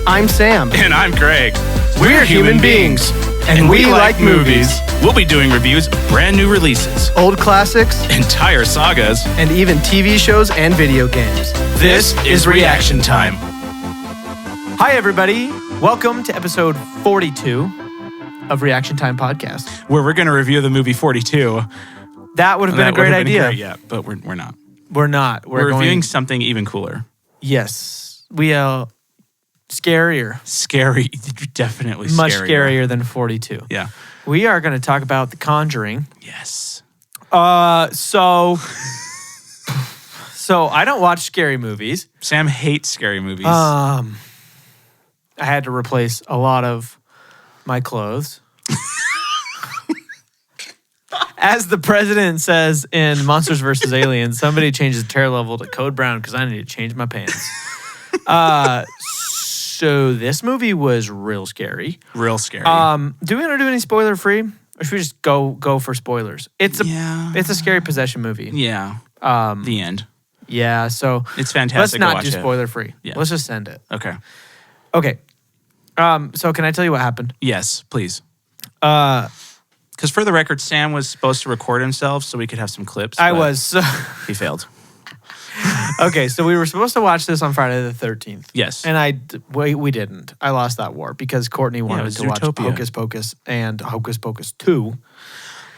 I'm Sam. And I'm Greg. We're human beings. And we like movies. We'll be doing reviews of brand new releases, Old classics, entire sagas, and even TV shows and video games. This is Reaction Time. Hi, everybody. Welcome to episode 42 of Reaction Time Podcast. Where we're going to review the movie 42. That would have been a great idea. Yeah, but we're not. We're not. We're reviewing something even cooler. Yes. We scarier. Scary. Definitely scarier. Much scarier than 42. Yeah. We are going to talk about The Conjuring. Yes. So I don't watch scary movies. Sam hates scary movies. I had to replace a lot of my clothes. As the president says in Monsters vs. Aliens, somebody changes the tear level to code brown because I need to change my pants. So this movie was real scary. Real scary. Do we want to do any spoiler free? Or should we just go for spoilers? It's a scary possession movie. Yeah. The end. Yeah, so it's fantastic. Let's not do spoiler free. Yeah. Let's just send it. Okay. So can I tell you what happened? Yes, please. Because for the record, Sam was supposed to record himself so we could have some clips. I was. He failed. Okay, so we were supposed to watch this on Friday the 13th. Yes. And we didn't. I lost that war because Courtney wanted to watch Zootopia. Hocus Pocus and Hocus Pocus 2.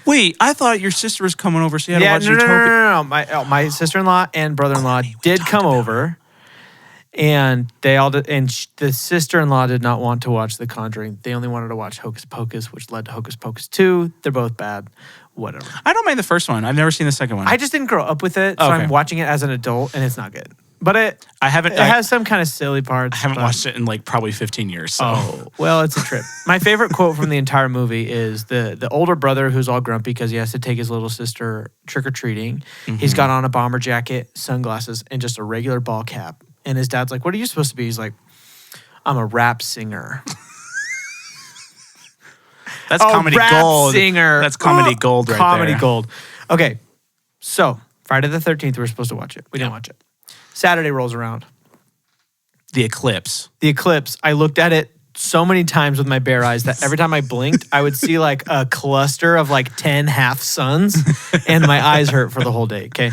Wait, I thought your sister was coming over so you had to watch no, Zootopia. no. My sister-in-law and brother-in-law did come over. And they all did, and the sister-in-law did not want to watch The Conjuring. They only wanted to watch Hocus Pocus, which led to Hocus Pocus 2. They're both bad. Whatever. I don't mind the first one. I've never seen the second one. I just didn't grow up with it, so I'm watching it as an adult, and it's not good. But it has some kind of silly parts. I haven't watched it in like probably 15 years. So. Oh, well, it's a trip. My favorite quote from the entire movie is the older brother who's all grumpy because he has to take his little sister trick-or-treating. Mm-hmm. He's got on a bomber jacket, sunglasses, and just a regular ball cap. And his dad's like, what are you supposed to be? He's like, I'm a rap singer. That's comedy gold. Singer. That's comedy gold right there. Comedy gold. Okay, so Friday the 13th, we were supposed to watch it. We didn't watch it. Saturday rolls around. The eclipse. I looked at it so many times with my bare eyes that every time I blinked, I would see like a cluster of like 10 half suns and my eyes hurt for the whole day, okay?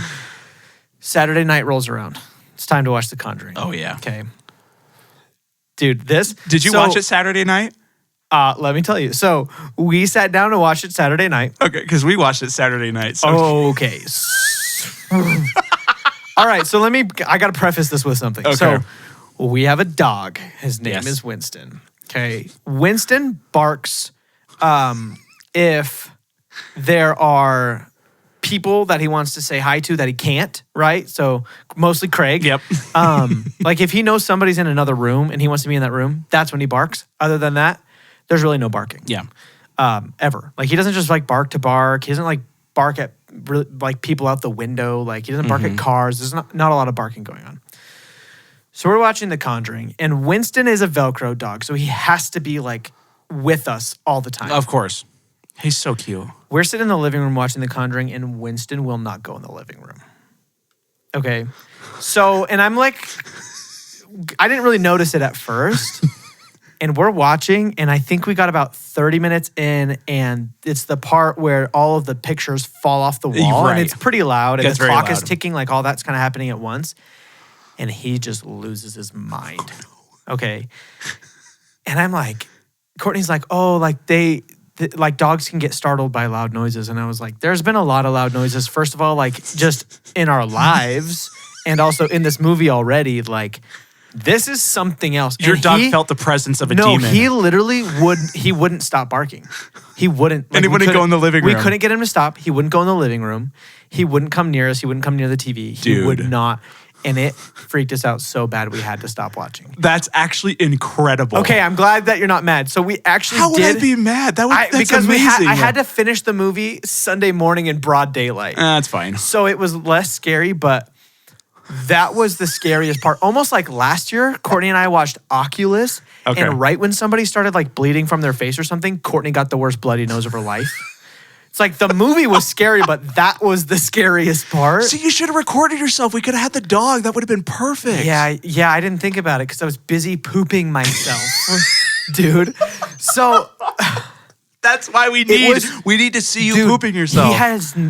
Saturday night rolls around. It's time to watch The Conjuring. Oh, yeah. Okay. Dude, this... Did you watch it Saturday night? Let me tell you. So, we sat down to watch it Saturday night. Okay, because we watched it Saturday night. So. Okay. All right, so I got to preface this with something. Okay. So, we have a dog. His name is Winston. Okay. Winston barks if there are people that he wants to say hi to that he can't, right? So mostly Craig. Yep. Like if he knows somebody's in another room and he wants to be in that room, that's when he barks. Other than that, there's really no barking. Yeah. Ever. Like he doesn't just like bark to bark. He doesn't like bark at like people out the window. Like he doesn't bark at cars. There's not a lot of barking going on. So we're watching The Conjuring and Winston is a Velcro dog. So he has to be like with us all the time. Of course. He's so cute. We're sitting in the living room watching The Conjuring, and Winston will not go in the living room. Okay. So, and I'm like, I didn't really notice it at first. And we're watching, and I think we got about 30 minutes in, and it's the part where all of the pictures fall off the wall. Right. And it's pretty loud, and the clock is loud. ticking, like all that's kind of happening at once. And he just loses his mind. Okay. And I'm like, Courtney's like, oh, like like dogs can get startled by loud noises. And I was like, there's been a lot of loud noises. First of all, like just in our lives and also in this movie already, like this is something else. Your dog felt the presence of a demon. No, he literally wouldn't stop barking. He wouldn't. And he wouldn't go in the living room. We couldn't get him to stop. He wouldn't go in the living room. He wouldn't come near us. He wouldn't come near the TV. He would not. And it freaked us out so bad we had to stop watching. That's actually incredible. Okay, I'm glad that you're not mad. So we actually How would I be mad? That's because amazing. I had to finish the movie Sunday morning in broad daylight. That's fine. So it was less scary, but that was the scariest part. Almost like last year, Courtney and I watched Oculus. Okay. And right when somebody started like bleeding from their face or something, Courtney got the worst bloody nose of her life. It's like the movie was scary, but that was the scariest part. So you should have recorded yourself. We could have had the dog. That would have been perfect. Yeah, I didn't think about it because I was busy pooping myself, dude. So that's why we need to see you pooping yourself.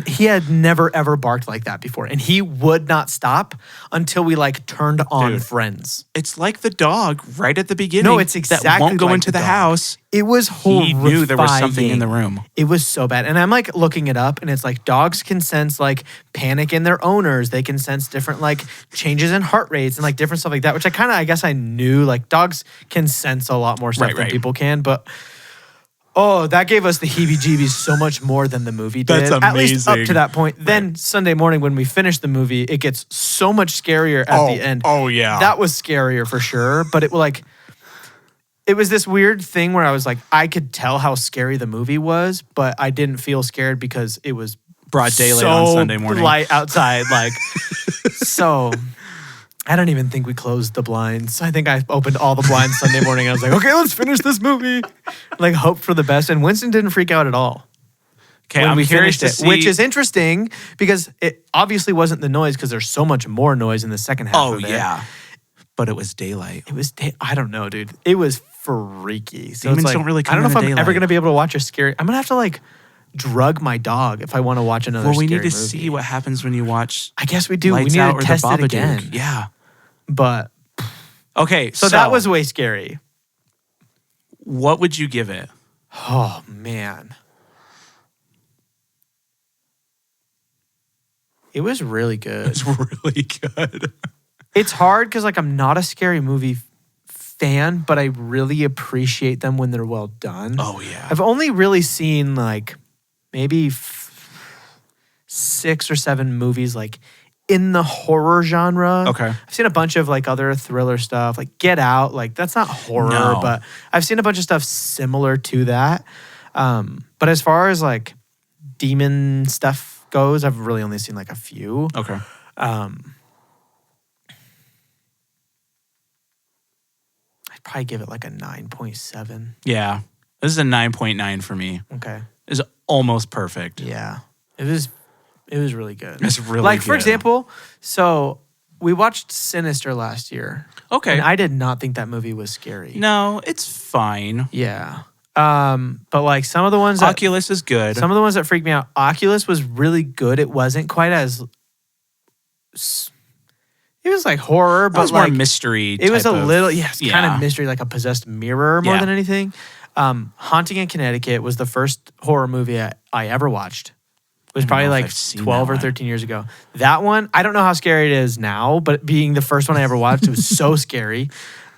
He had never ever barked like that before, and he would not stop until we like turned on Friends. It's like the dog right at the beginning. No, it's exactly that won't go like into the dog. house. It was horrifying. He knew there was something in the room. It was so bad. And I'm like looking it up, and it's like dogs can sense like panic in their owners. They can sense different like changes in heart rates and like different stuff like that, which I guess I knew. Like dogs can sense a lot more stuff than people can. But oh, that gave us the heebie-jeebies so much more than the movie did. That's amazing. At least up to that point. Right. Then Sunday morning when we finished the movie, it gets so much scarier at the end. Oh, yeah. That was scarier for sure. But it was this weird thing where I was like, I could tell how scary the movie was, but I didn't feel scared because it was broad daylight so on Sunday morning. Light outside. Like, so I don't even think we closed the blinds. I think I opened all the blinds Sunday morning. I was like, okay, let's finish this movie. Like, hope for the best. And Winston didn't freak out at all. Okay, I'm curious to see. Which is interesting because it obviously wasn't the noise because there's so much more noise in the second half of it. Oh, yeah. But it was daylight. I don't know, dude. It was freaky. So Demons it's like, don't really come I don't know if I'm daylight. ever going to be able to watch a scary... I'm going to have to like drug my dog if I want to watch another scary movie. Well, we need to see what happens when you watch I guess we do. Lights We need Out to or test the it Babadook. again. Yeah. But... Okay, So that was way scary. What would you give it? Oh, man. It was really good. It's really good. It's hard because like I'm not a scary movie fan, but I really appreciate them when they're well done. Oh, yeah. I've only really seen like maybe 6 or 7 movies like in the horror genre. Okay. I've seen a bunch of like other thriller stuff, like Get Out. Like that's not horror, but I've seen a bunch of stuff similar to that. But as far as like demon stuff goes, I've really only seen like a few. Okay. I'd probably give it like a 9.7. Yeah. This is a 9.9 for me. Okay. It's almost perfect. Yeah. It was really good. It's really like, good. for example, so we watched Sinister last year. Okay. And I did not think that movie was scary. No, it's fine. Yeah. But like some of the ones that Oculus is good. Some of the ones that freaked me out. Oculus was really good. It wasn't quite as it was like horror, but it was like more mystery. It was a little yeah. kind of mystery, like a possessed mirror more than anything. Haunting in Connecticut was the first horror movie I ever watched. It was probably like 12 or 13 years ago. That one, I don't know how scary it is now, but being the first one I ever watched, it was so scary.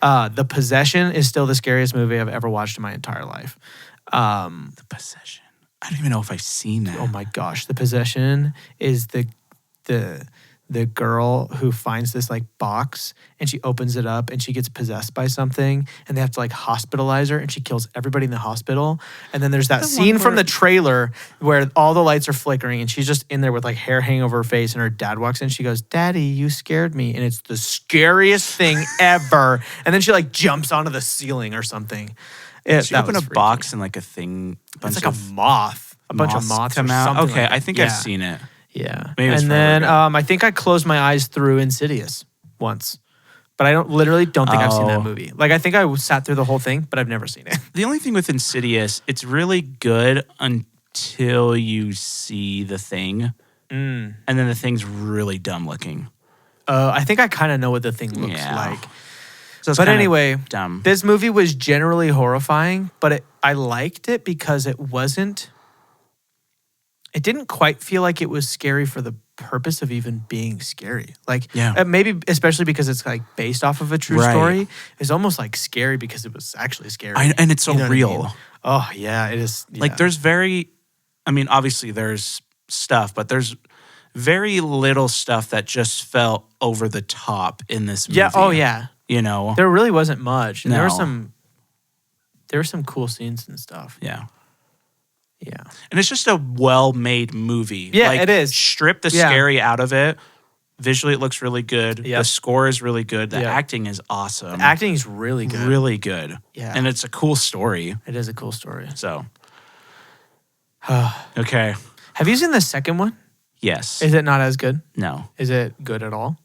The Possession is still the scariest movie I've ever watched in my entire life. The Possession. I don't even know if I've seen that. Oh my gosh. The Possession is the girl who finds this like box and she opens it up and she gets possessed by something and they have to like hospitalize her and she kills everybody in the hospital. And then there's that scene from the trailer where all the lights are flickering and she's just in there with like hair hanging over her face and her dad walks in. She goes, "Daddy, you scared me." And it's the scariest thing ever. And then she like jumps onto the ceiling or something. She opened a box and like a thing. It's like a moth. A bunch of moths come or out. something Okay, like that. I think I've seen it. Yeah. Maybe it's and forever then ago. I think I closed my eyes through Insidious once. But I literally don't think I've seen that movie. Like I think I sat through the whole thing, but I've never seen it. The only thing with Insidious, it's really good until you see the thing. And then the thing's really dumb looking. I think I kind of know what the thing looks like. So but anyway, dumb. This movie was generally horrifying, but I liked it because it didn't quite feel like it was scary for the purpose of even being scary. Like, maybe especially because it's like based off of a true story. It's almost like scary because it was actually scary. And it's so real. I mean? Oh, yeah, it is. Yeah. Like there's obviously there's stuff, but there's very little stuff that just felt over the top in this movie. Yeah, oh yeah. You know? There really wasn't much. And No. there were some cool scenes and stuff. Yeah. Yeah. And it's just a well-made movie. Yeah, like, it is. Strip the scary out of it. Visually, it looks really good. Yep. The score is really good. The acting is awesome. The acting is really good. Really good. Yeah. And it's a cool story. It is a cool story. So, Okay. Have you seen the second one? Yes. Is it not as good? No. Is it good at all?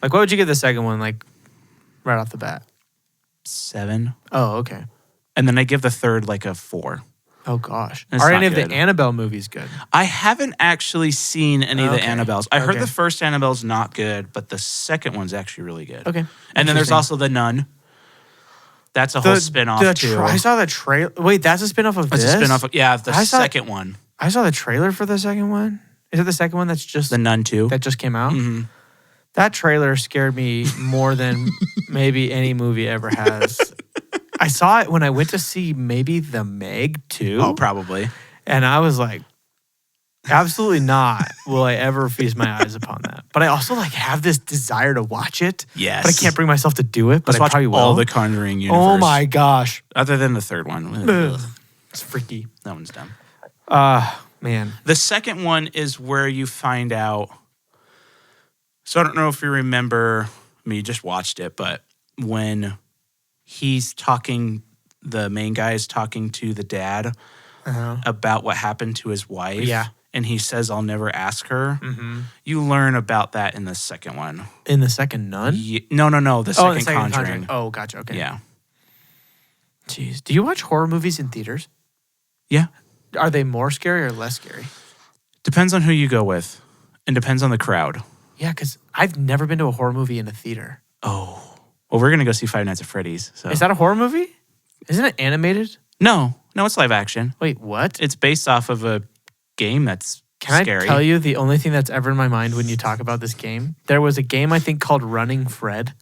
Like, what would you give the second one, like, right off the bat? 7. Oh, okay. And then I give the third like a 4. Oh, gosh. It's Are not any of good. the Annabelle movies good? I haven't actually seen any of the Okay. Annabelles. I heard Okay. the first Annabelle's not good, but the second one's actually really good. Okay. And then there's Interesting. also The Nun. That's a whole spin-off too. I saw the trailer. Wait, that's a spin-off of It's this? a spin-off of, yeah, the I saw- second one. I saw the trailer for the second one. Is it the second one that's just The Nun 2. that just came out? Mhm. That trailer scared me more than maybe any movie ever has. I saw it when I went to see maybe The Meg too. Oh, probably. And I was like, absolutely not will I ever feast my eyes upon that. But I also like have this desire to watch it. Yes. But I can't bring myself to do it. But Let's I watch probably will. all the Conjuring universe. Oh my gosh. Other than the third one. Ugh. It's freaky. That one's dumb. Man. The second one is where you find out. So I don't know if you remember, I mean, you just watched it, but when he's talking, the main guy is talking to the dad about what happened to his wife. Yeah. And he says, I'll never ask her. Mm-hmm. You learn about that in the second one. In the second Nun? No. The second, Conjuring. Conjuring. Oh, gotcha. Okay. Yeah. Jeez. Do you watch horror movies in theaters? Yeah. Are they more scary or less scary? Depends on who you go with and depends on the crowd. Yeah, because I've never been to a horror movie in a theater. Oh. Well, we're going to go see Five Nights at Freddy's. So. Is that a horror movie? Isn't it animated? No, it's live action. Wait, what? It's based off of a game that's scary. I tell you the only thing that's ever in my mind when you talk about this game? There was a game I think called Running Fred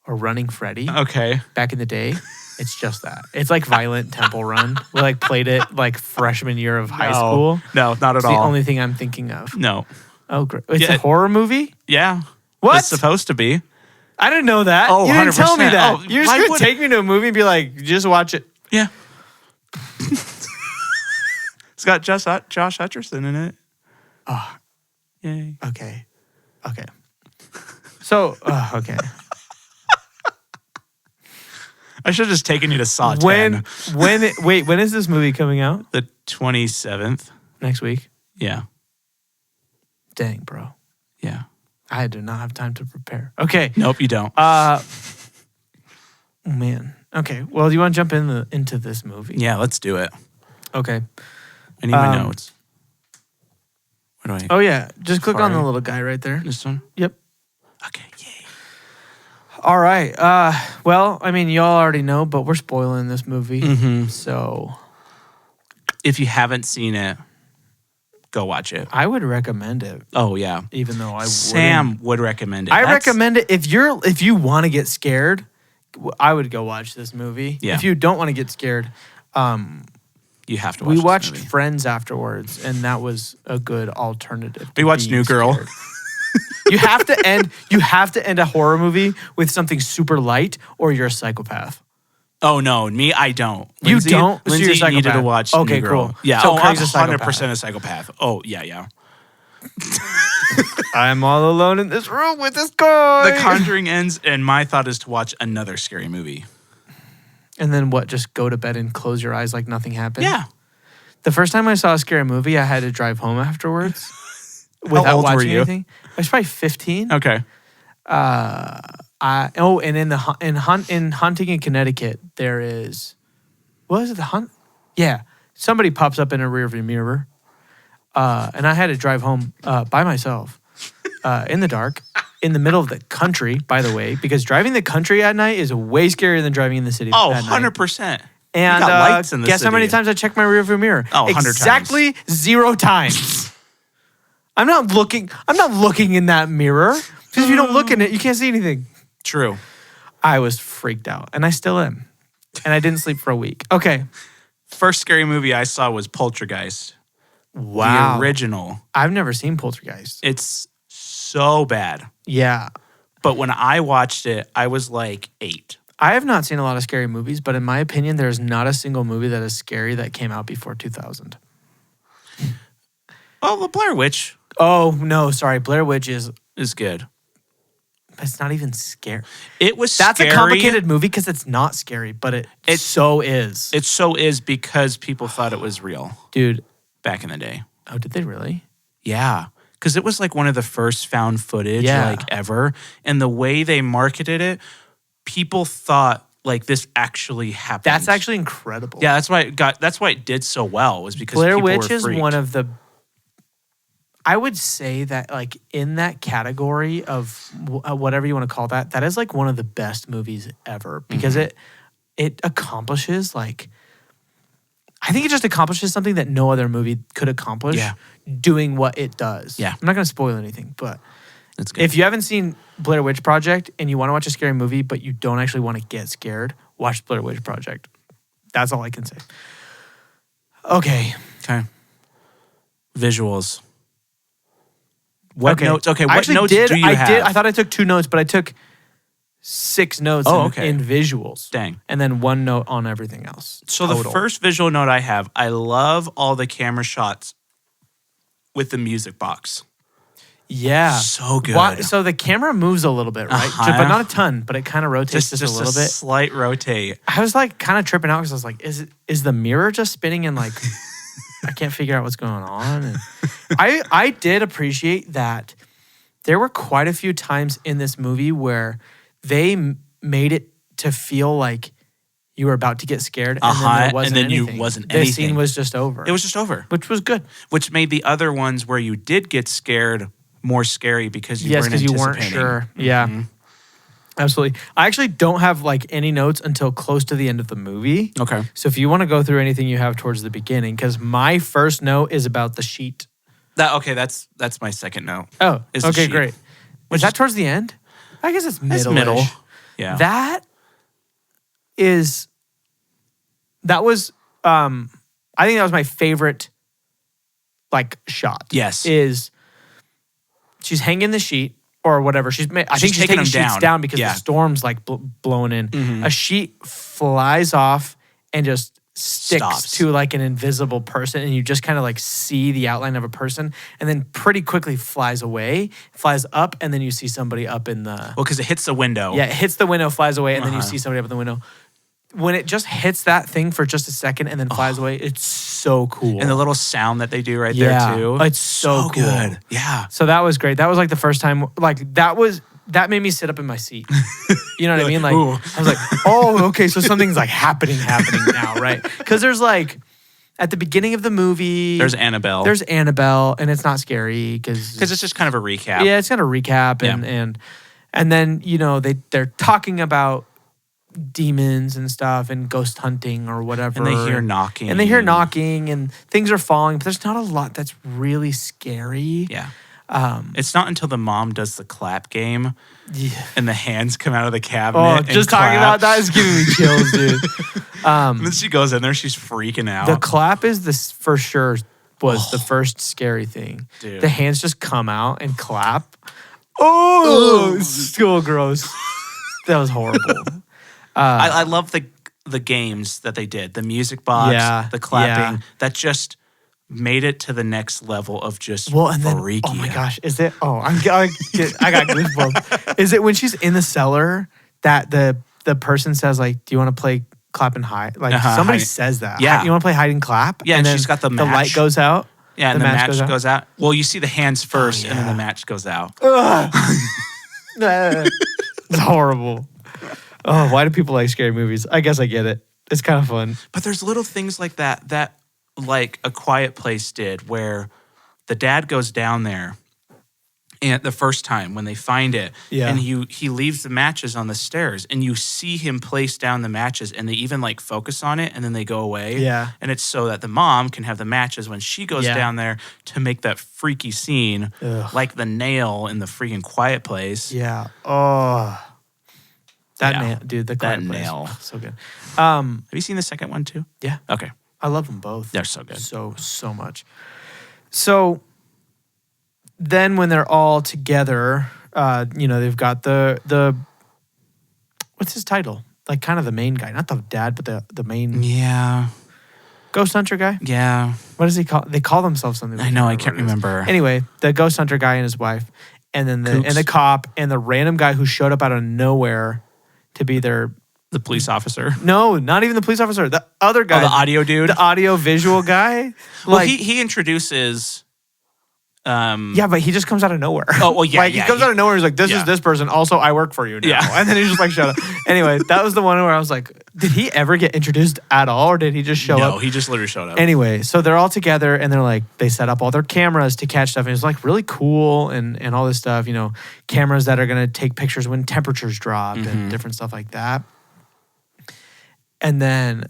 or Running Freddy Okay. back in the day. It's just that. It's like Violent Temple Run. We like played it like freshman year of high school. No, not at It's all. the only thing I'm thinking of. No. Oh, great. It's Yeah. a horror movie? Yeah. What? It's supposed to be. I didn't know that. Oh, you didn't tell me 100%. that. Oh, You're just why going would- to take me to a movie and be like, just watch it. Yeah. It's got Josh Hutcherson in it. Oh, Yay. okay. Okay. So, okay. I should have just taken you to Saw 10. When is this movie coming out? The 27th. Next week? Yeah. Dang, bro. Yeah. I do not have time to prepare. Okay. Nope, you don't. Man. Okay. Well, do you want to jump into this movie? Yeah, let's do it. Okay. I need my notes. Where do I? Oh, yeah. Just click on the Sorry. little guy right there. This one? Yep. Okay, yay. All right. Well, I mean, y'all already know, but we're spoiling this movie. Mm-hmm. So If you haven't seen it, go watch it. I would recommend it, Oh, yeah. even though I Sam would recommend it. I That's- recommend it if you want to get scared. I would go watch this movie. Yeah. If you don't want to get scared, You have to watch we this watched movie. Friends afterwards, and that was a good alternative. We to watched being New Girl. scared. You have to end a horror movie with something super light, or you're a psychopath. Oh, no. Me, I don't. You Lindsay, don't? So you're a Lindsay needed to psychopath. watch Okay, New Girl. cool. Yeah. So I'm Craig's a 100% a psychopath. Oh, yeah. I'm all alone in this room with this guy. The Conjuring ends, and my thought is to watch another scary movie. And then what? Just go to bed and close your eyes like nothing happened? Yeah. The first time I saw a scary movie, I had to drive home afterwards without old were watching you? anything. I was probably 15. Okay. And in Hunting in Connecticut, there is, what is it? The Hunt? Yeah, somebody pops up in a rearview mirror, and I had to drive home by myself in the dark, in the middle of the country. By the way, because driving the country at night is way scarier than driving in the city. Oh, at night. 100%. And You got lights in the guess how many city. times I checked my rearview mirror? Oh, 100 exactly 0 times. I'm not looking in that mirror because if you don't look in it, you can't see anything. True. I was freaked out, and I still am. And I didn't sleep for a week. Okay. First scary movie I saw was Poltergeist. Wow. The original. I've never seen Poltergeist. It's so bad. Yeah. But when I watched it, I was like 8. I have not seen a lot of scary movies, but in my opinion, there's not a single movie that is scary that came out before 2000. Well, The Blair Witch Oh, no, sorry. Blair Witch is is good. but it's not even scary. It was That's scary. a complicated movie because it's not scary, but it so is. It so is because people thought it was real, Dude. back in the day. Oh, did they really? Yeah. Because it was like one of the first found footage like ever. And the way they marketed it, people thought like this actually happened. That's actually incredible. Yeah, that's why it did so well, was because Blair people Witch were is freaked. one of the, I would say that like in that category of whatever you want to call that, that is like one of the best movies ever because it accomplishes like, I think it just accomplishes something that no other movie could accomplish doing what it does. Yeah. I'm not going to spoil anything, but That's good. if you haven't seen Blair Witch Project and you want to watch a scary movie, but you don't actually want to get scared, watch Blair Witch Project. That's all I can say. Okay. Visuals. What notes? Okay, I what actually notes did, do you have? I thought I took 2 notes, but I took 6 notes in visuals. Dang. And then 1 note on everything else. So the first visual note I have, I love all the camera shots with the music box. Yeah. So good. So the camera moves a little bit, right? But not a ton, but it kind of rotates just a little bit. Slight rotate. I was like kind of tripping out because I was like, is the mirror just spinning and like I can't figure out what's going on? And I did appreciate that there were quite a few times in this movie where they made it to feel like you were about to get scared and then there wasn't anything. You wasn't the anything. Scene was just over. It was just over. Which was good. Which made the other ones where you did get scared more scary because you weren't anticipating. Yes, because you weren't sure. Yeah. Absolutely. I actually don't have like any notes until close to the end of the movie. Okay. So if you want to go through anything you have towards the beginning, because my first note is about the sheet. That's my second note. Oh, is the okay, sheet. great. Was that towards the end? I guess it's middle. middle. Yeah. That was I think that was my favorite like shot. Yes. Is she's hanging the sheet or whatever. I think she's taking sheets down because the storm's like blowing in. A sheet flies off and just sticks to like an invisible person, and you just kind of like see the outline of a person, and then pretty quickly flies away, flies up, and then you see somebody up in the... Well, because it hits the window. Yeah, it hits the window, flies away, and then you see somebody up in the window. When it just hits that thing for just a second and then flies away, it's so cool. And the little sound that they do right there too. It's so cool. Good. Yeah. So that was great. That was like the first time, like that made me sit up in my seat. You know what I mean? Like, ooh. I was like, oh, okay, so something's like happening now, right? Because there's like, at the beginning of the movie, there's Annabelle, and it's not scary because it's just kind of a recap. Yeah, it's kind of a recap, and then they're talking about demons and stuff and ghost hunting or whatever, and they hear knocking, and things are falling, but there's not a lot that's really scary. Yeah. It's not until the mom does the clap game and the hands come out of the cabinet. Oh, just talking about that is giving me chills, dude. And then she goes in there, she's freaking out. The clap is for sure was the first scary thing. Dude. The hands just come out and clap. Oh, it's so gross. That was horrible. I love the games that they did. The music box, the clapping, that just made it to the next level of just freaky. Oh my gosh, is it? Oh, I got goosebumps. Is it when she's in the cellar that the person says like, "Do you want to play clap and hide?" Like somebody says that. Yeah, you want to play hide and clap? Yeah, and she's got the match. The light goes out. Yeah, and the match goes out. Well, you see the hands first, and then the match goes out. It's horrible. Oh, why do people like scary movies? I guess I get it. It's kind of fun. But there's little things like that like A Quiet Place did, where the dad goes down there and the first time when they find it, and he leaves the matches on the stairs, and you see him place down the matches, and they even like focus on it, and then they go away. Yeah. And it's so that the mom can have the matches when she goes down there to make that freaky scene, like the nail in the freaking Quiet Place. Yeah. Oh. That nail, dude, the Quiet Place. Nail. Oh, so good. Have you seen the second one too? Yeah. Okay. I love them both. They're so good. So much. So then when they're all together, they've got the what's his title? Like kind of the main guy, not the dad, but the main ghost hunter guy. Yeah. What does he call? They call themselves something. I know. I can't remember. Anyway, the ghost hunter guy and his wife, and then Kooks. the cop and the random guy who showed up out of nowhere to be their The police officer. no, not even the police officer, the other guy, Oh, the audio dude. the audio visual guy. Well, he introduces. Yeah, but he just comes out of nowhere. Oh, well, yeah, like he comes out of nowhere. He's like, "This is this person. Also, I work for you now." Yeah. And then he's just like, "Shut up." Anyway, that was the one where I was like, "Did he ever get introduced at all, or did he just show up?" No, he just literally showed up. Anyway, so they're all together, and they're like, they set up all their cameras to catch stuff, and it's like really cool, and all this stuff. You know, cameras that are gonna take pictures when temperatures drop and different stuff like that. And then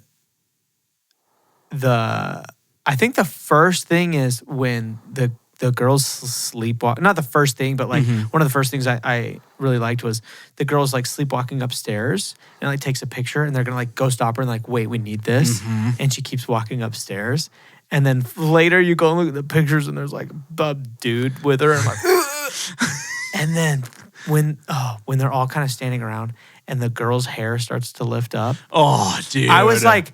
I think the first thing is when the girls sleepwalk. Not the first thing, but like one of the first things I really liked was the girls like sleepwalking upstairs and like takes a picture and they're gonna like go stop her and like, wait, we need this. And she keeps walking upstairs. And then later you go and look at the pictures and there's like a dude with her and like and then when they're all kind of standing around and the girl's hair starts to lift up. Oh, dude. I was like,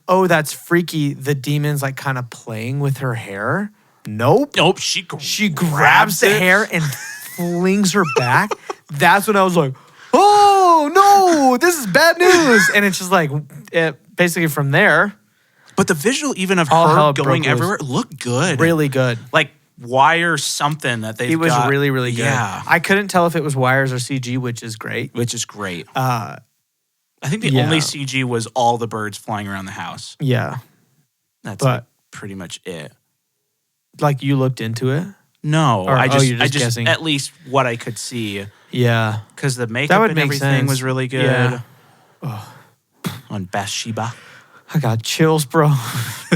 oh, that's freaky. The demon's like kind of playing with her hair. Nope. She grabs the hair and flings her back. That's when I was like, oh, no, this is bad news. And it's just like, basically from there. But the visual even of All her hell going broke loose. everywhere looked good. Really good. Like wire something that they It was really, really good. Yeah. I couldn't tell if it was wires or CG, which is great. Which is great. I think the yeah. only CG was all the birds flying around the house. Yeah. That's But- like pretty much it. Like you looked into it? No, Or- I just, you're just guessing. at least what I could see, Yeah. because the makeup would and make everything sense. was really good. Yeah. On Bathsheba. I got chills, bro.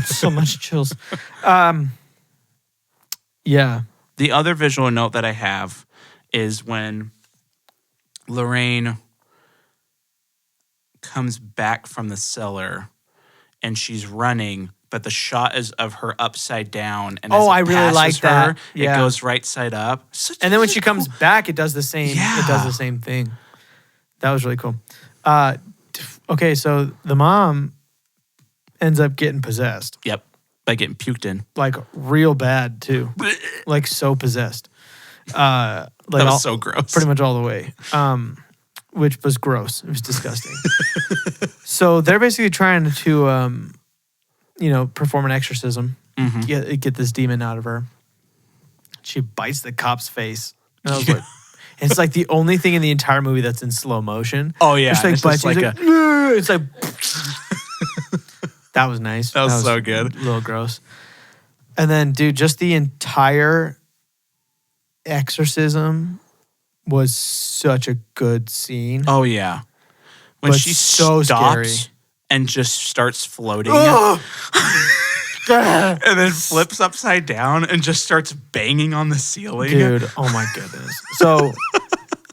So much chills. Yeah. The other visual note that I have is when Lorraine comes back from the cellar and she's running, but the shot is of her upside down. And as Oh, it I really passes like her, that. Yeah. It goes right side up. And then when she comes back, it does the same. Yeah. It does the same thing. That was really cool. Okay, so the mom ends up getting possessed, Yep. By getting puked in. like real bad too, like so possessed. Like That was so gross. pretty much all the way. Which was gross. It was disgusting. So they're basically trying to, perform an exorcism, get this demon out of her. She bites the cop's face. And I was like, it's like the only thing in the entire movie that's in slow motion. Oh, yeah. It's like It's just bites. like It's like that was nice. That was so good. A little gross. And then, dude, just the entire exorcism was such a good scene. Oh, yeah. When But she so stops scary. and just starts floating Ugh. and then flips upside down and just starts banging on the ceiling. Dude, oh my goodness. So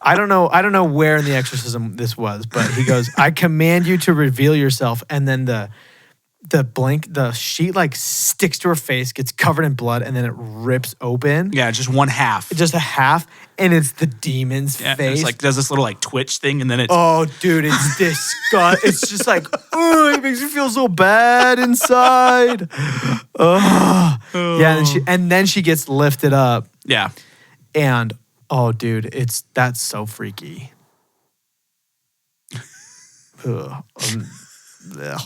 I don't know where in the exorcism this was, but he goes, I command you to reveal yourself. And then the sheet like sticks to her face, gets covered in blood, and then it rips open. Yeah, just one half. Just a half, and it's the demon's Yeah, face. it's like does this little like twitch thing, and then it's Oh, dude, it's disgusting. It's just like, oh, it makes me feel so bad inside. Ugh. Yeah, and then she gets lifted up, yeah. and oh, dude, that's so freaky. Ugh. Ugh.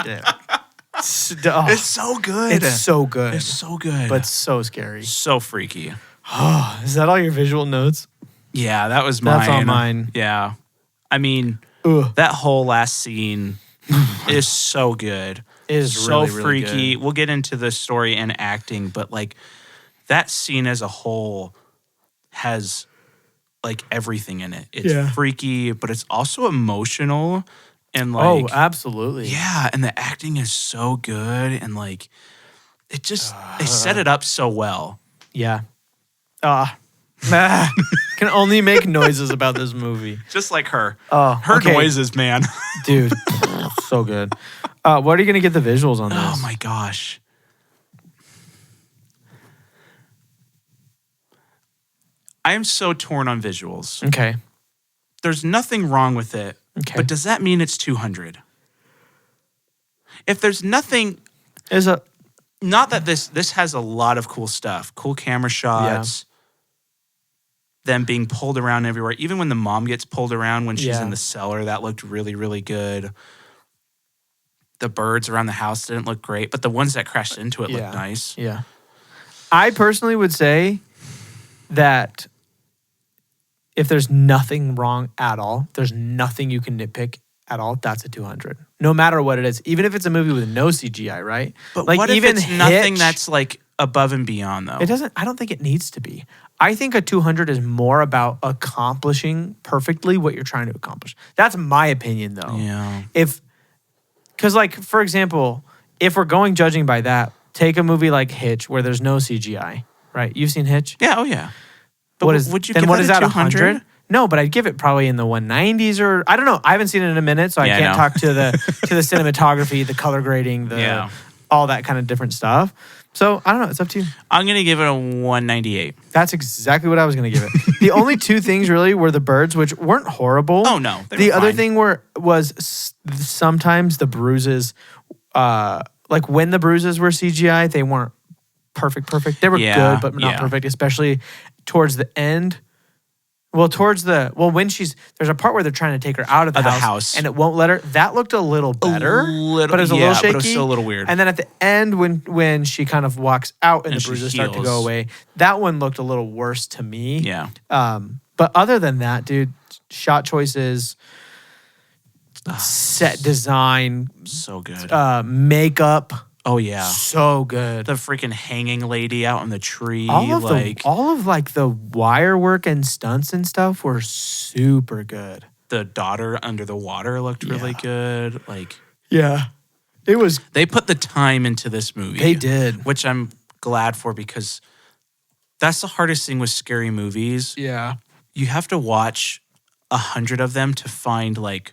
Yeah. It's so good. It's so good. It's so good, But so scary. so freaky. Is that all your visual notes? Yeah, that was mine. That's all mine. Yeah, I mean Ugh. that whole last scene is so good. It is so really, really freaky. good. We'll get into the story and acting, but like that scene as a whole has like everything in it. It's Yeah. freaky, but it's also emotional and Oh, like absolutely. yeah, and the acting is so good and like it just they set it up so well. Yeah. Can only make noises about this movie. Just like her. Oh, Her okay. noises, man. Dude, so good. What are you going to get the visuals on this? Oh my gosh. I am so torn on visuals. Okay. There's nothing wrong with it. Okay. But does that mean it's 200? If there's nothing, Is a not that this has a lot of cool stuff, cool camera shots, them being pulled around everywhere. Even when the mom gets pulled around when she's in the cellar, that looked really, really good. The birds around the house didn't look great, but the ones that crashed into it looked nice. Yeah. I personally would say that if there's nothing wrong at all, there's nothing you can nitpick at all, that's a 200. No matter what it is. Even if it's a movie with no CGI, right? But like what if even it's nothing Hitch, that's like above and beyond though? I don't think it needs to be. I think a 200 is more about accomplishing perfectly what you're trying to accomplish. That's my opinion though. Yeah. Because like, for example, if we're going judging by that, take a movie like Hitch where there's no CGI, right? You've seen Hitch? Yeah, oh yeah. But would you then give what that is a that, 200? No, but I'd give it probably in the 190s or I don't know. I haven't seen it in a minute, so I can't talk to the cinematography, the color grading, all that kind of different stuff. So I don't know. It's up to you. I'm gonna give it a 198. That's exactly what I was gonna give it. The only two things really were the birds, which weren't horrible. Oh no. The other thing was sometimes the bruises, like when the bruises were CGI, they weren't perfect. They were good, but not perfect, especially towards the end. Well, when there's a part where they're trying to take her out of the house and it won't let her. That looked a little better, but it was a little shaky. But it was still a little weird. And then at the end, when she kind of walks out and the bruises start to go away, that one looked a little worse to me. Yeah. But other than that, dude, shot choices, set design, so good. Makeup. Oh yeah, so good. The freaking hanging lady out in the tree, all of the wire work and stunts and stuff were super good. The daughter under the water looked really good. Like, it was. They put the time into this movie. They did, which I'm glad for because that's the hardest thing with scary movies. Yeah, you have to watch 100 of them to find like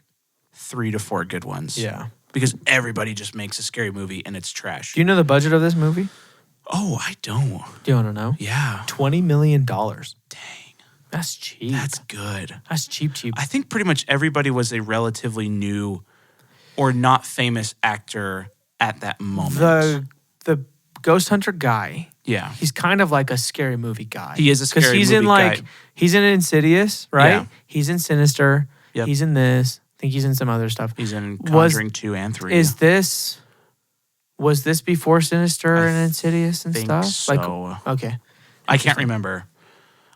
3 to 4 good ones. Yeah. Because everybody just makes a scary movie and it's trash. Do you know the budget of this movie? Oh, I don't. Do you want to know? Yeah. $20 million. Dang. That's cheap. That's good. That's cheap. I think pretty much everybody was a relatively new or not famous actor at that moment. The Ghost Hunter guy. Yeah. He's kind of like a scary movie guy. He is a scary movie guy. Because he's in Insidious, right? Yeah. He's in Sinister. Yep. He's in this. I think he's in some other stuff. He's in Conjuring 2 and 3. Was this before Sinister and Insidious and stuff? So. Okay. I can't remember.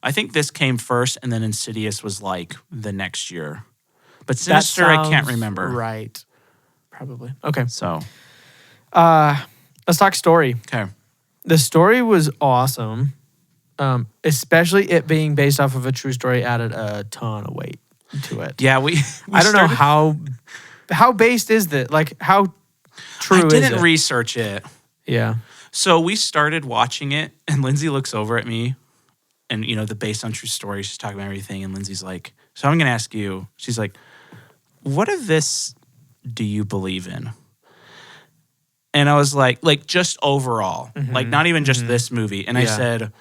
I think this came first and then Insidious was like the next year. But Sinister, I can't remember. Right. Probably. Okay. So. Let's talk story. Okay. The story was awesome. Especially it being based off of a true story added a ton of weight to it. Yeah, we I don't know how based is that? Like how true is it? I didn't research it. Yeah. So we started watching it and Lindsay looks over at me and the based on true story, she's talking about everything and Lindsay's like, so I'm going to ask you. She's like, what of this do you believe in? And I was like just overall, like not even just this movie. And I said,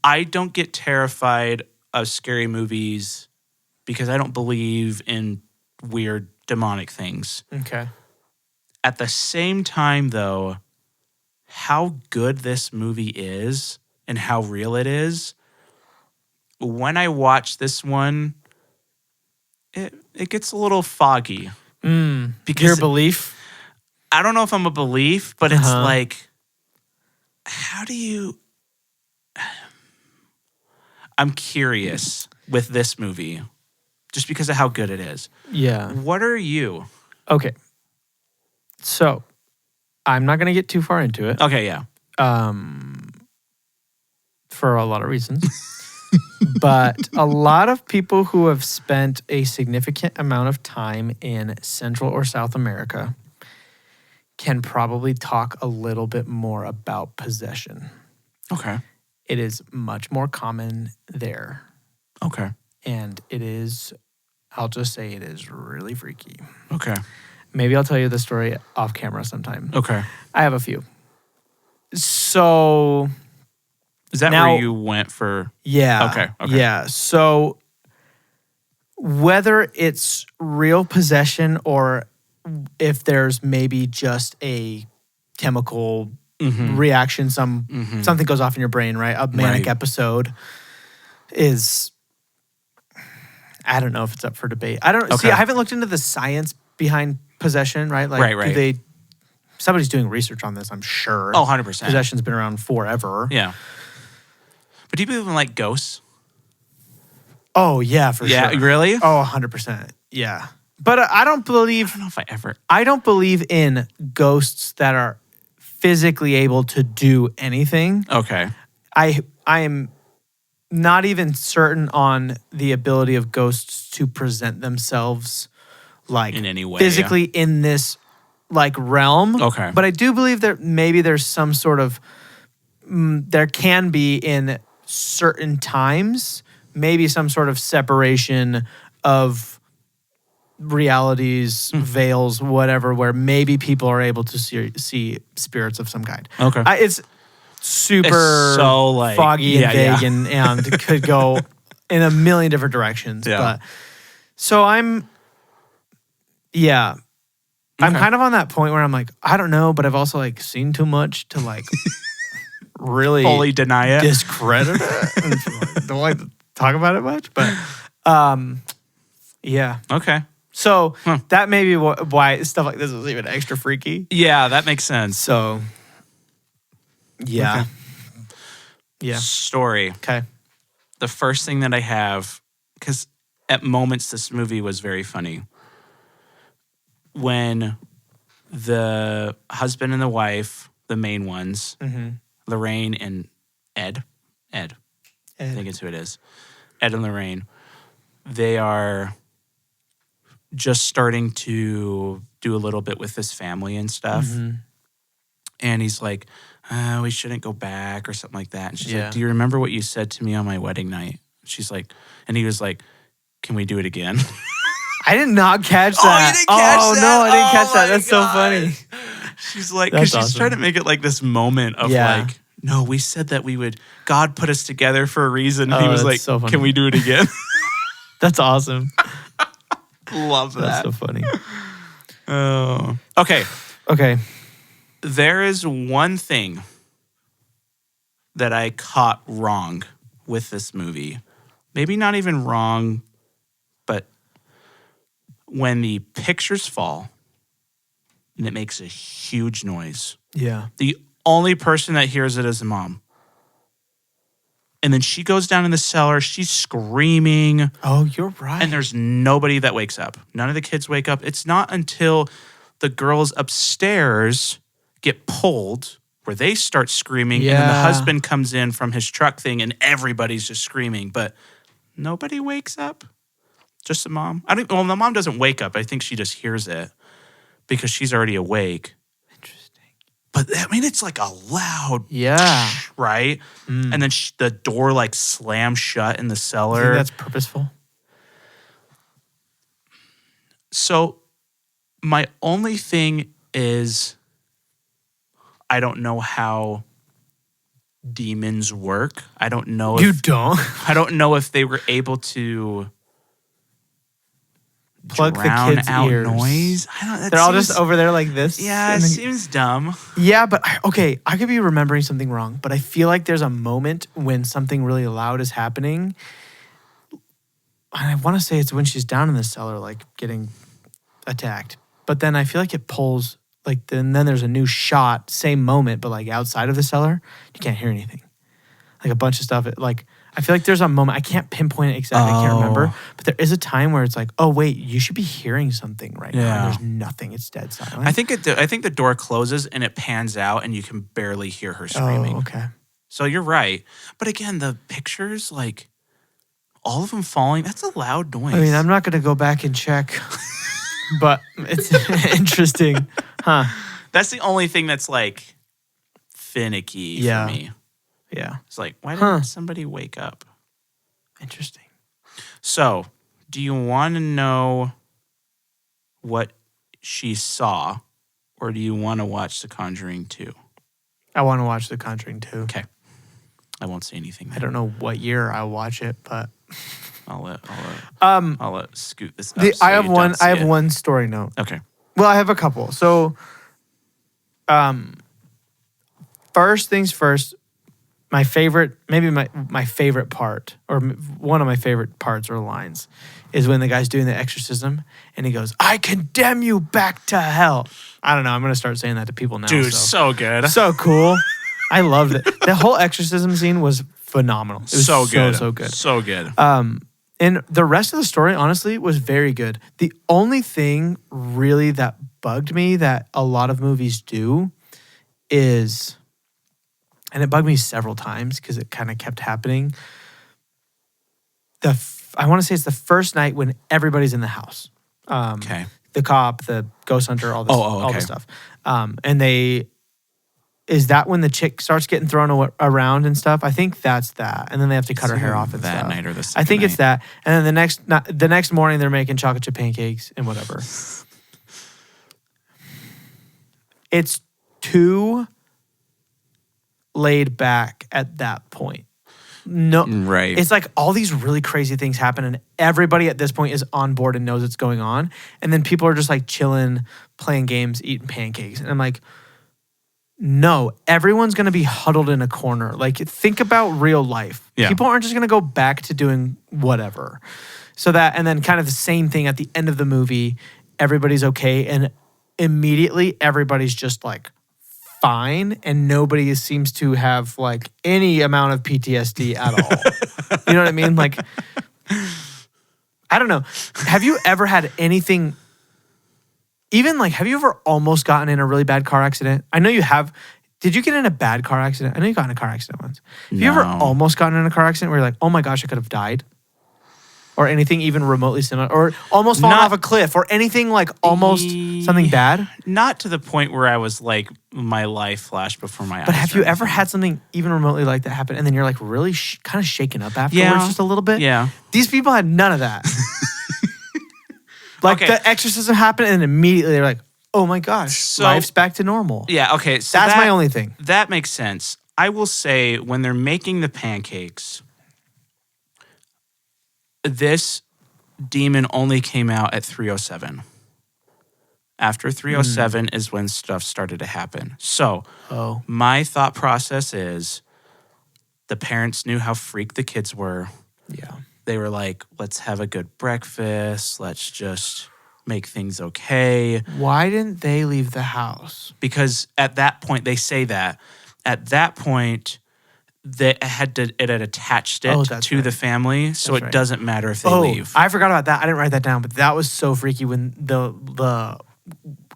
I don't get terrified of scary movies because I don't believe in weird demonic things. Okay. At the same time, though, how good this movie is and how real it is, when I watch this one, it gets a little foggy. Because your belief? I don't know if I'm a belief, but it's like, how do you... I'm curious with this movie just because of how good it is. Yeah. What are you? Okay. So, I'm not going to get too far into it. Okay, yeah. For a lot of reasons. But a lot of people who have spent a significant amount of time in Central or South America can probably talk a little bit more about possession. Okay. It is much more common there. Okay. And it is, I'll just say it is really freaky. Okay. Maybe I'll tell you the story off camera sometime. Okay. I have a few. So... Is that where you went for... Yeah. Okay. Yeah. So whether it's real possession or if there's maybe just a chemical reaction. Something goes off in your brain, right? A manic episode is, I don't know if it's up for debate. I don't see. I haven't looked into the science behind possession, right? Like, do somebody's doing research on this, I'm sure. Oh, 100%. Possession's been around forever. Yeah. But do you believe in like ghosts? Oh, yeah, for sure. Yeah, really? Oh, 100%. Yeah. But I don't believe... I don't know if I ever... I don't believe in ghosts that are physically able to do anything. Okay. I am not even certain on the ability of ghosts to present themselves like in any way, physically in this like realm. Okay. But I do believe that maybe there's some sort of there can be in certain times maybe some sort of separation of realities, veils, whatever, where maybe people are able to see spirits of some kind. Okay. It's super so like, foggy and vague and could go in a million different directions. Yeah. But so I'm kind of on that point where I'm like, I don't know, but I've also like seen too much to like really fully deny it, discredit it. Don't like to talk about it much, but yeah. Okay. So that may be why stuff like this is even extra freaky. Yeah, that makes sense. So yeah. Okay. Yeah. Story. Okay. The first thing that I have, because at moments this movie was very funny. When the husband and the wife, the main ones, Lorraine and Ed, I think it's who it is, Ed and Lorraine, they are just starting to do a little bit with this family and stuff. And he's like, we shouldn't go back or something like that. And she's like, do you remember what you said to me on my wedding night? She's like, and he was like, can we do it again? I did not catch that. Oh, you didn't catch that? No, I didn't catch that. That's so God. funny. She's like, because she's trying to make it like this moment of like, no, we said that we would, God put us together for a reason. And he was like, can we do it again? That's awesome. Love that. That's so funny. Oh. Okay. Okay. There is one thing that I caught wrong with this movie. Maybe not even wrong, but when the pictures fall and it makes a huge noise. Yeah. The only person that hears it is the mom. And then she goes down in the cellar. She's screaming. Oh, you're right. And there's nobody that wakes up. None of the kids wake up. It's not until the girls upstairs get pulled where they start screaming. And then the husband comes in from his truck thing and everybody's just screaming. But nobody wakes up. Just the mom. The mom doesn't wake up. I think she just hears it because she's already awake. But, I mean, it's like a loud... Yeah. Right? And then the door, like, slams shut in the cellar. I think that's purposeful. So, my only thing is I don't know how demons work. I don't know if... You don't? I don't know if they were able to... plug the kids' out ears. Noise. They're all just over there like this. Yeah, it seems dumb. Yeah, but okay, I could be remembering something wrong, but I feel like there's a moment when something really loud is happening. I want to say it's when she's down in the cellar, like getting attacked. But then I feel like it pulls, like, then there's a new shot, same moment, but like outside of the cellar, you can't hear anything. Like a bunch of stuff, like. I feel like there's a moment, I can't pinpoint it exactly, I can't remember, but there is a time where it's like, oh, wait, you should be hearing something right now. And there's nothing, it's dead silent. I think the door closes and it pans out and you can barely hear her screaming. Oh, okay. So you're right. But again, the pictures, like, all of them falling, that's a loud noise. I mean, I'm not going to go back and check, but it's interesting. Huh. That's the only thing that's, like, finicky for me. Yeah. It's like, why didn't somebody wake up? Interesting. So, do you want to know what she saw, or do you want to watch The Conjuring 2? I want to watch The Conjuring 2. Okay. I won't say anything. I don't know what year I'll watch it, but I'll let scoot this up. I have one story note. Okay. Well, I have a couple. So, first things first, my favorite, maybe my favorite part, or one of my favorite parts or lines, is when the guy's doing the exorcism and he goes, "I condemn you back to hell." I don't know. I'm going to start saying that to people now. Dude, so good. So cool. I loved it. The whole exorcism scene was phenomenal. It was so good. So good. So good. And the rest of the story, honestly, was very good. The only thing really that bugged me that a lot of movies do is, and it bugged me several times because it kind of kept happening. I want to say it's the first night when everybody's in the house. Okay. The cop, the ghost hunter, all this, all this stuff. And is that when the chick starts getting thrown around and stuff? I think that's that. And then they have to cut her hair off and that stuff. night or the second I think it's night. that. And then the next morning they're making chocolate chip pancakes and whatever. It's too laid back at that point. No, right. It's like all these really crazy things happen, and everybody at this point is on board and knows what's going on. And then people are just like chilling, playing games, eating pancakes. And I'm like, no, everyone's going to be huddled in a corner. Like, think about real life. Yeah. People aren't just going to go back to doing whatever. So that, and then kind of the same thing at the end of the movie, everybody's okay. And immediately everybody's just like fine. And nobody seems to have like any amount of PTSD at all. You know what I mean? Like, I don't know. Have you ever had anything... Even like, have you ever almost gotten in a really bad car accident? I know you have. Did you get in a bad car accident? I know you got in a car accident once. Have you ever almost gotten in a car accident where you're like, oh my gosh, I could have died? Or anything even remotely similar? Or almost fallen off a cliff? Or anything like almost something bad? Not to the point where I was like, my life flashed before my eyes. But have you ever had something even remotely like that happen and then you're like really kind of shaken up afterwards just a little bit? Yeah. These people had none of that. Like the exorcism happened and immediately they're like, oh my gosh, life's back to normal. Yeah, okay. So that's my only thing. That makes sense. I will say when they're making the pancakes, this demon only came out at 3:07. After 3:07 is when stuff started to happen. So my thought process is the parents knew how freaked the kids were. Yeah. They were like, let's have a good breakfast. Let's just make things okay. Why didn't they leave the house? Because at that point, they say that. At that point, it had attached it to the family, so it doesn't matter if they leave. I forgot about that. I didn't write that down, but that was so freaky when the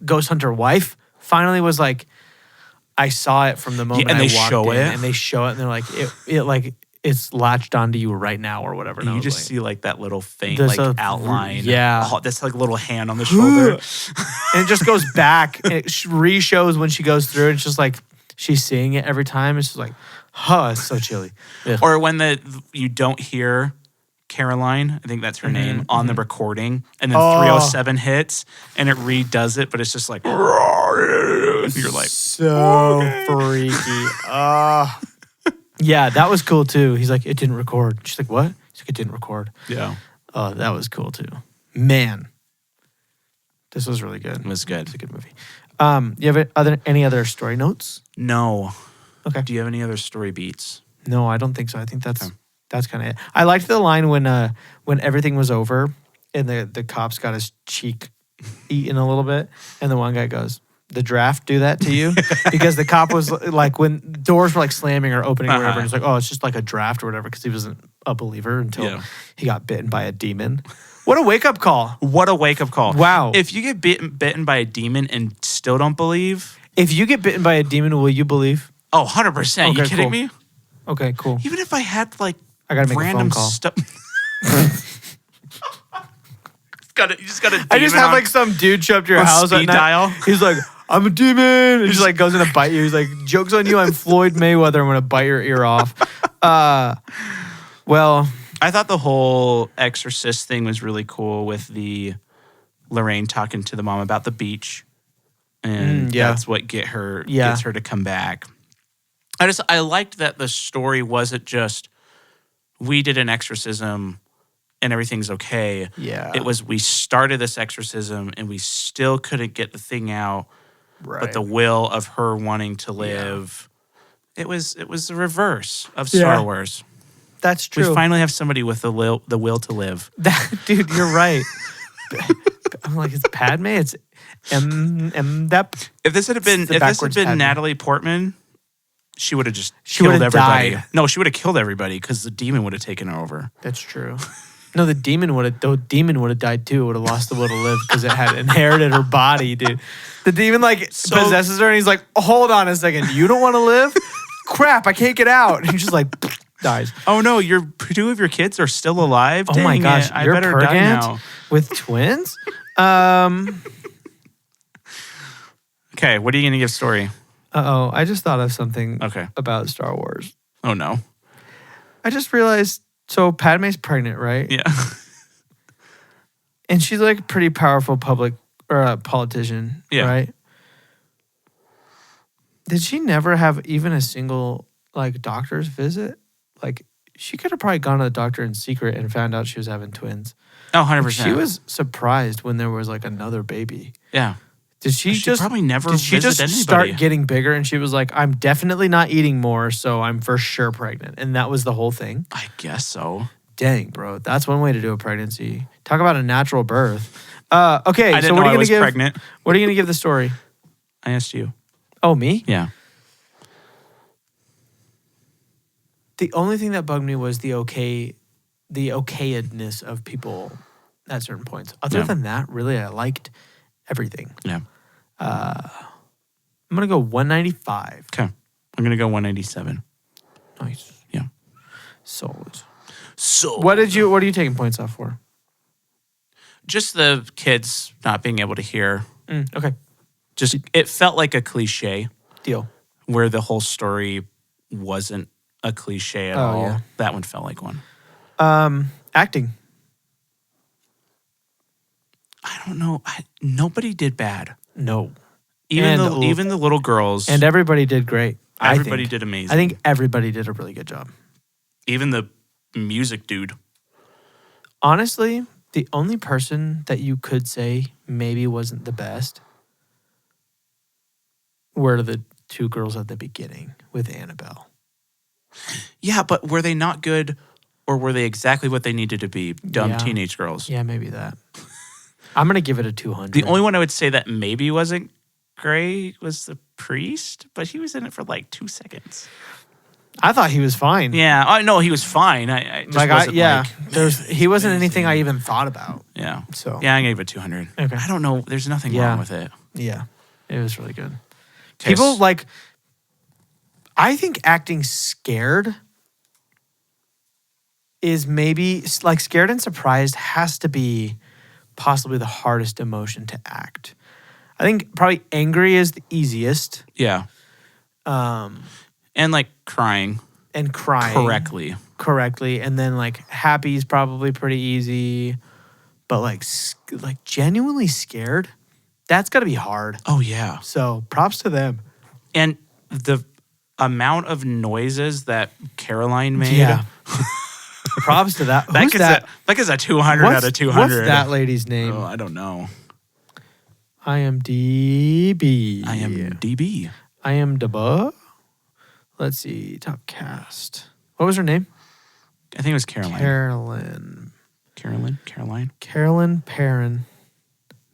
ghost hunter wife finally was like, I saw it from the moment and I they walked show in, it. and they show it, and they're like, it like it's latched onto you right now or whatever. And you just see like that little faint There's like a- outline. yeah. Oh, that's like a little hand on the shoulder. and it just goes back. And it re-shows when she goes through. And it's just like she's seeing it every time. It's just like, it's so chilly. Ugh. Or when you don't hear Caroline, I think that's her name, on the recording, and then 3:07 hits, and it redoes it, but it's just like, and you're like, so freaky. Yeah, that was cool too. He's like, it didn't record. She's like, what? He's like, it didn't record. yeah, Oh, that was cool too. Man, this was really good. it was good. It's a good movie. You have any other story notes? No. Okay. Do you have any other story beats? No, I don't think so. I think that's kind of it. I liked the line when everything was over and the cops got his cheek eaten a little bit, and the one guy goes, "The draft do that to you?" Because the cop was like, when doors were like slamming or opening or whatever, and he's like, "Oh, it's just like a draft or whatever," because he wasn't a believer until he got bitten by a demon. What a wake up call! What a wake up call! Wow. If you get bitten by a demon and still don't believe, If you get bitten by a demon, will you believe? oh, 100%. Okay, You kidding cool. me? Okay, cool. Even if I had like I gotta make random a phone call. stuff. You just got to. I just have like some dude show up to your on house at speed night. dial. He's like, I'm a demon. And he just like goes in to bite you. He's like, joke's on you. I'm Floyd Mayweather. I'm going to bite your ear off. Well, I thought the whole exorcist thing was really cool with the Lorraine talking to the mom about the beach. And that's what gets her to come back. I liked that the story wasn't just we did an exorcism and everything's okay. Yeah. It was we started this exorcism and we still couldn't get the thing out. right. But the will of her wanting to live It was the reverse of Star Wars. That's true. We finally have somebody with the will to live. Dude, you're right. I'm like, it's Padme. It's that. If this had been Padme. Natalie Portman, she would have just killed everybody. Died. No, she would have killed everybody because the demon would have taken her over. That's true. No, the demon would have died too. Would have lost the will to live because it had inherited her body, dude. The demon possesses her, and he's like, hold on a second, you don't want to live? Crap, I can't get out. And he's just like dies. Oh no, two of your kids are still alive. Oh my gosh, I you're better Pergant die now. with twins. Okay, what are you gonna give story? I just thought of something. Okay. About Star Wars. Oh no. I just realized. So Padme's pregnant, right? Yeah. And she's like a pretty powerful politician, right? Did she never have even a single like doctor's visit? Like she could have probably gone to the doctor in secret and found out she was having twins. Oh, 100%. She was surprised when there was like another baby. Yeah. Did she just probably never did she just anybody. Start getting bigger and she was like, I'm definitely not eating more, so I'm for sure pregnant. And that was the whole thing? I guess so. Dang, bro. That's one way to do a pregnancy. Talk about a natural birth. Okay, I didn't so know I was pregnant. What are you gonna give the story? I asked you. Oh, me? Yeah. The only thing that bugged me was the okayedness of people at certain points. Other than that, really, I liked everything. Yeah. I'm gonna go 195. Okay. I'm gonna go 197. Nice. Yeah. Solid. So What are you taking points off for? just the kids not being able to hear. Okay. Just it felt like a cliche Deal. where the whole story wasn't a cliche at all. Yeah. That one felt like one. Acting. I don't know. Nobody did bad. No. Even the little girls. And everybody did great. Everybody did amazing. I think everybody did a really good job. Even the music dude. Honestly, the only person that you could say maybe wasn't the best were the two girls at the beginning with Annabelle. Yeah, but were they not good or were they exactly what they needed to be? Dumb teenage girls. Yeah, maybe that. I'm going to give it a 200. The only one I would say that maybe wasn't great was the priest, but he was in it for like 2 seconds. I thought he was fine. Yeah, I know he was fine. I just wasn't he wasn't anything I even thought about. Yeah. So yeah, I'm gonna give it 200. Okay. I don't know. There's nothing wrong with it. Yeah, it was really good. Okay, People like. I think acting scared is maybe like scared and surprised has to be possibly the hardest emotion to act. I think probably angry is the easiest. Yeah. And like crying. And crying. Correctly. And then like happy is probably pretty easy. But like genuinely scared, that's got to be hard. Oh, yeah. So props to them. And the amount of noises that Caroline made. Yeah. Props to that. Who's that? That is a 200 out of 200. What's that lady's name? Oh, I don't know. IMDb. IMDb. IMDb. Let's see. Top cast. What was her name? I think it was Caroline. Carolyn Perrin.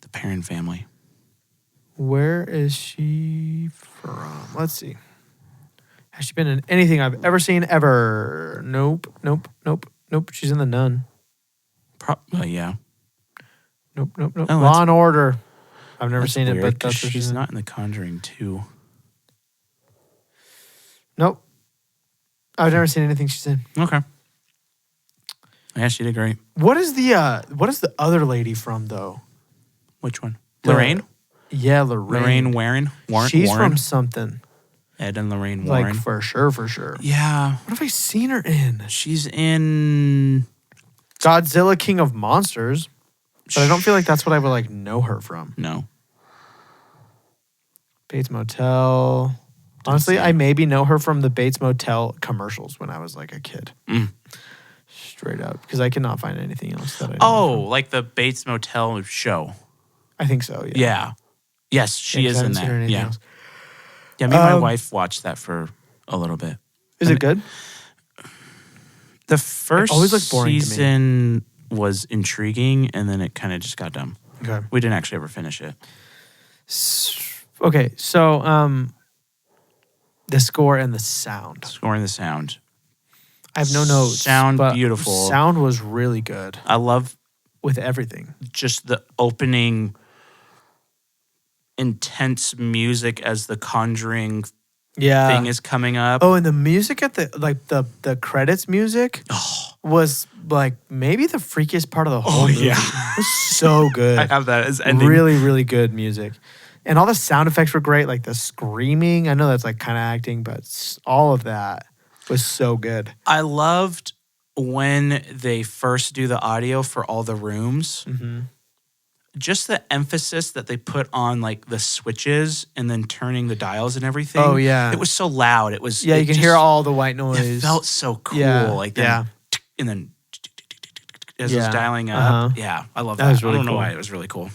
The Perrin family. Where is she from? Let's see. Has she been in anything I've ever seen ever? Nope. She's in The Nun. Yeah. Nope. Oh, Law and Order. I've never seen it, but that's what she's not in The Conjuring 2. Nope. I've never seen anything she's in. Okay. Yeah, she did great. What is the other lady from though? Which one? Lorraine? Yeah, Lorraine. Warren. She's from something. Ed and Lorraine Warren. Like for sure. Yeah. What have I seen her in? She's in Godzilla King of Monsters. But I don't feel like that's what I would like know her from. No. Bates Motel. Honestly, I maybe know her from the Bates Motel commercials when I was like a kid. Straight up. Because I cannot find anything else that I know. Oh, like the Bates Motel show. I think so, yeah. Yeah. Yes, she is in that. Yeah. Else. Yeah, me and my wife watched that for a little bit. Is it good? The first always looked boring to me. season was intriguing, and then it kind of just got dumb. Okay. We didn't actually ever finish it. Okay, so the score and the sound. Scoring the sound. I have no notes. Sound but beautiful. Sound was really good I love with everything. just the opening intense music as the Conjuring thing is coming up. Oh, and the music at the credits music was like maybe the freakiest part of the whole movie. yeah. It was so good. I have that as ending. Really, really good music. And all the sound effects were great, like the screaming. I know that's like kind of acting, but all of that was so good. I loved when they first do the audio for all the rooms. Mm-hmm. Just the emphasis that they put on like the switches and then turning the dials and everything. Oh, yeah. It was so loud. It was Yeah, you can hear all the white noise. It felt so cool. Yeah, Like then, yeah. and then as Yeah, it's dialing up. uh-huh. Yeah, I love That that. was really I don't know cool. why. It was really cool.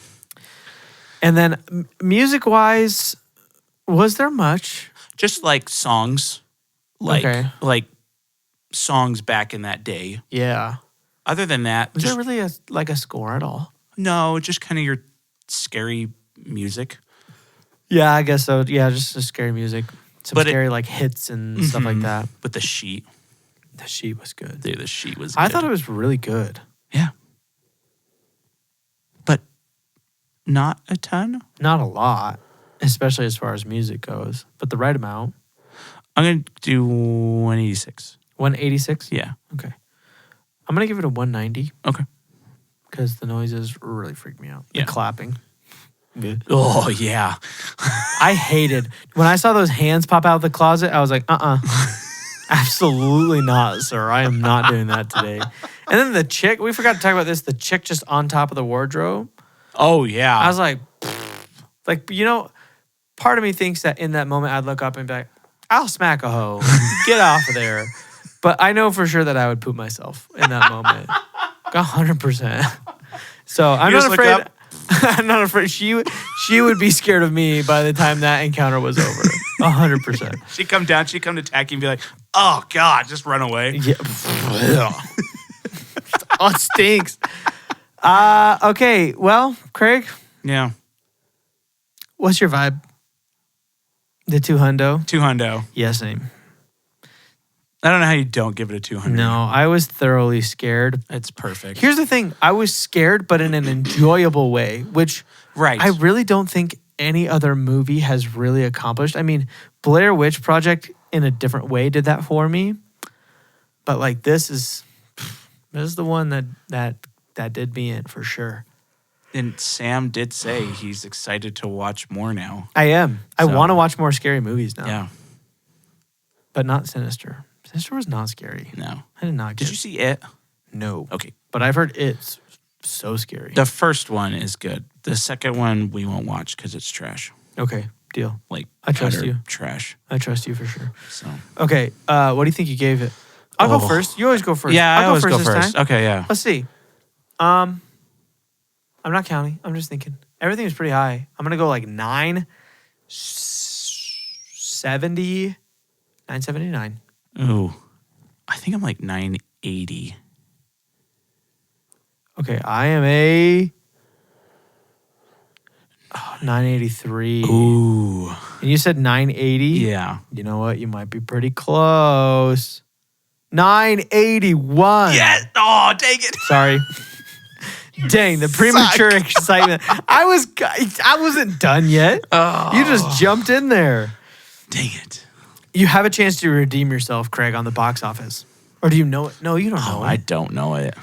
And then music-wise, was there much? Just like songs. Okay. Like songs back in that day. Yeah. Other than that, Was just, there really a score at all? no, just kind of your scary music. Yeah, I guess so. Yeah, just scary music. Some But scary like hits and stuff like Mhm. that. But the sheet. The sheet was good. Dude, the sheet was I good. thought it was really good. Yeah. But not a ton. Not a lot, especially as far as music goes, but the right amount. I'm going to do 186. 186? Yeah. Okay. I'm going to give it a 190 Okay. because the noises really freaked me out. Yeah. The clapping. Oh, yeah. I hated when I saw those hands pop out of the closet. I was like, absolutely not, sir. I am not doing that today. And then the chick, we forgot to talk about this. The chick just on top of the wardrobe. Oh, yeah. I was like, part of me thinks that in that moment I'd look up and be like, I'll smack a hoe. Get off of there. But I know for sure that I would poop myself in that moment. 100%. So I'm You not just look afraid. up? I'm not afraid. She would be scared of me by the time that encounter was over. 100%. She'd come down, she'd come to attack you and be like, oh, God, just run away. Yeah. Oh, it stinks. Okay. Well, Craig, Yeah. what's your vibe? The 200? 200. Yeah, same. I don't know how you don't give it a 200. No, I was thoroughly scared. It's perfect. Here's the thing. I was scared, but in an enjoyable way, which right. I really don't think any other movie has really accomplished. I mean, Blair Witch Project in a different way did that for me. But like this is the one that did me in for sure. And Sam did say he's excited to watch more now. I am. I So- want to watch more scary movies now. Yeah. But not Sinister. Sinister was not scary. No. I did not get Did you see it? No. Okay. But I've heard it's so scary. The first one is good. The second one we won't watch because it's trash. Okay, deal. Like I trust utter you. Trash. I trust you for sure. So Okay, what do you think you gave it? I'll go Oh. first. You always go first. yeah, I I'll always go this first. time. Okay, yeah. Let's see. I'm not counting. I'm just thinking. Everything is pretty high. I'm gonna go like 970, 979. Ooh, I think I'm like 980. Okay, I am a 983. Ooh, And you said 980? yeah. You know what? You might be pretty close. 981. Yes. Oh, dang it. Sorry. Dang, the premature excitement. I wasn't done yet. Oh, You just jumped in there. dang it. You have a chance to redeem yourself, Craig, on the box office. Or do you know it? No, you don't know Oh, it. I don't know it.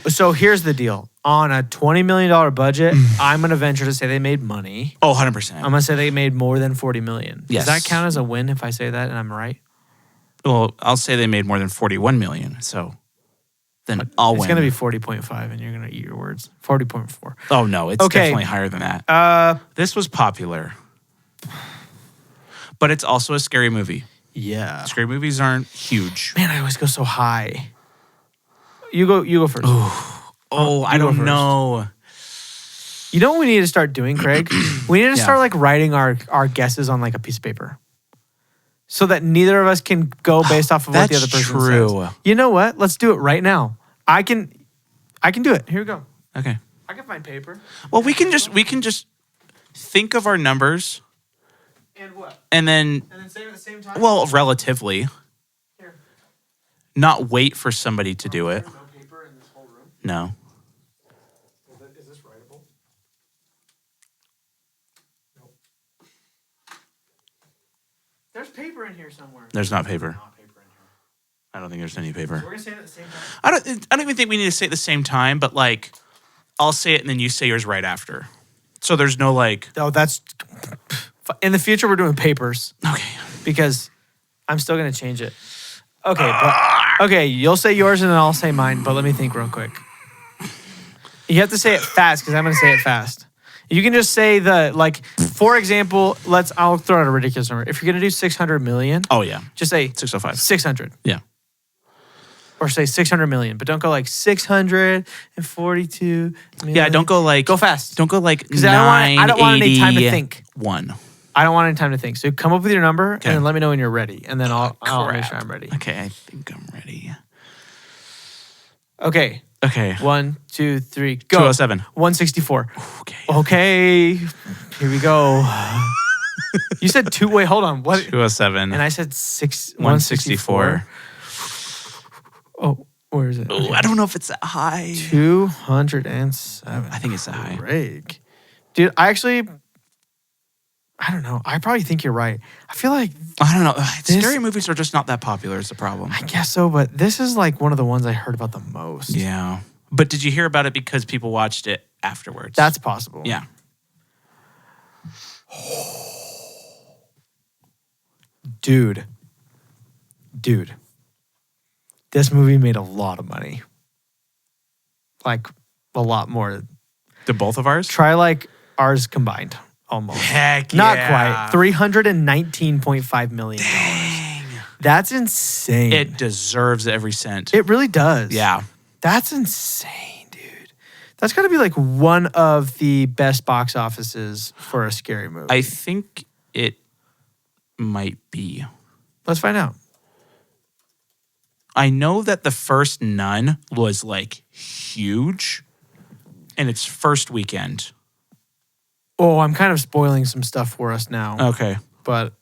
So here's the deal. On a $20 million budget, I'm going to venture to say they made money. Oh, 100%. I'm going to say they made more than $40 million. Yes. Does that count as a win if I say that and I'm right? Well, I'll say they made more than 41 million. So then I'll It's win. going to be 40.5 and you're going to eat your words. 40.4. Oh, no, it's Okay. definitely higher than that. This was popular. But it's also a scary movie. Yeah. Scary movies aren't huge. Man, I always go so high. You go first. Oh, I you go don't first. know. You know what we need to start doing, Craig? We need to Yeah. start like writing our guesses on like a piece of paper. so that neither of us can go based off of what the other person true. says. You know what? Let's do it right now. I can do it. Here we go. Okay. I can find paper. Well, we can just think of our numbers And what? and then say it at the same time? well, relatively, Here. not wait for somebody to do it. There's no paper in this whole room. No. Is this writable? Nope. There's paper in here somewhere. There's not paper. Not paper in here. I don't think there's any paper. So we're gonna say it at the same time. I don't even think we need to say it at the same time, but like I'll say it and then you say yours right after. So there's no like Oh, that's in the future. We're doing papers okay. because I'm still gonna change it. Okay, okay. You'll say yours and then I'll say mine. But let me think real quick. You have to say it fast because I'm gonna say it fast. You can just say for example, I'll throw out a ridiculous number. If you're gonna do 600 million, Oh yeah. just say 605. 600. Yeah. Or say 600 million, but don't go like 642 million. Yeah, don't go like Go fast. Don't go like Because I don't want any time to think. 1. I don't want any time to think. So come up with your number and then let me know when you're ready. And then I'll make sure I'm ready. Okay, I think I'm ready. Okay. Okay. 1, 2, 3, go. 207. 164. Okay. Okay. Here we go. You said two. Wait, hold on. What? 207. And I said 164. Oh, where is it? Oh, I don't know if it's that high. 207. I think it's that high. Break. Dude, I don't know. I probably think you're right. I feel like, I don't know. Scary movies are just not that popular is the problem. I guess so, but this is like one of the ones I heard about the most. Yeah. But did you hear about it because people watched it afterwards? That's possible. Yeah. Dude. This movie made a lot of money. Like, a lot more. The both of ours? Try like ours combined. Almost. Heck Not yeah. quite. $319.5 million. Dang. That's insane. It deserves every cent. It really does. Yeah. That's insane, dude. That's got to be like one of the best box offices for a scary movie. I think it might be. Let's find out. I know that the first Nun was like huge in its first weekend. Oh, I'm kind of spoiling some stuff for us now. Okay. But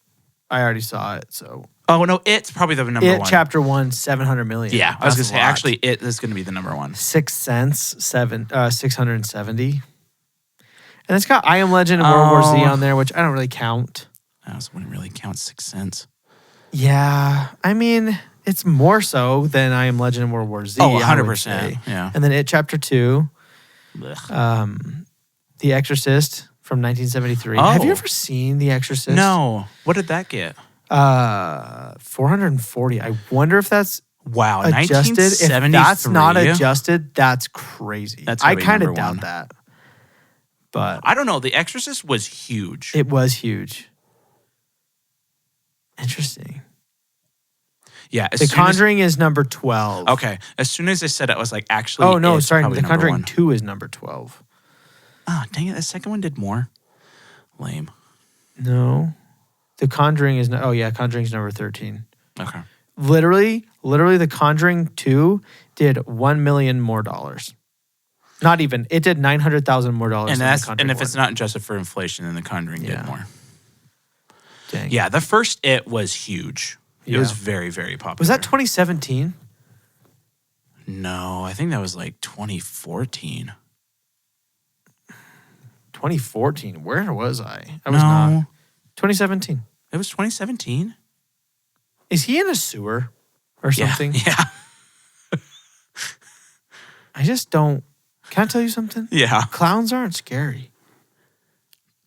I already saw it, so. Oh, no, it's probably the number one. Chapter 1, 700 million. Yeah, I was going That's to say, a lot. actually, it is going to be the number one. Sixth Sense, 670. And it's got I Am Legend and World War Z on there, which I don't really count. I also wouldn't really count 6 Cents. Yeah, I mean, it's more so than I Am Legend and World War Z. Oh, I would 100%. say. Yeah. And then It Chapter 2, Ugh. The Exorcist from 1973. Have you Oh. ever seen The Exorcist? No. What did that get? 440. I wonder if that's Wow, adjusted. If 1973? that's not adjusted, that's crazy. That's I gotta be kind of number doubt one. that. But I don't know. The Exorcist was huge. it was huge. Interesting. Yeah. The Conjuring is number 12. Okay. As soon as I said it, I was like, actually, Oh, no, it's sorry. probably The number Conjuring one. 2 is number 12. Oh, dang it. The second one did more. Lame. No. The Conjuring is, Conjuring's number 13. Okay. Literally, The Conjuring 2 did $1 million more dollars. Not even. It did $900,000 more dollars. And than that's the Conjuring and if 1. it's not adjusted for inflation, then the Conjuring Yeah. did more. Dang. Yeah, the first It was huge. It Yeah. was very, very popular. Was that 2017? No, I think that was like 2014. 2014. Where was I? I was not. 2017. It was 2017. Is he in a sewer or something? Yeah. I just don't. Can I tell you something? Yeah. Clowns aren't scary.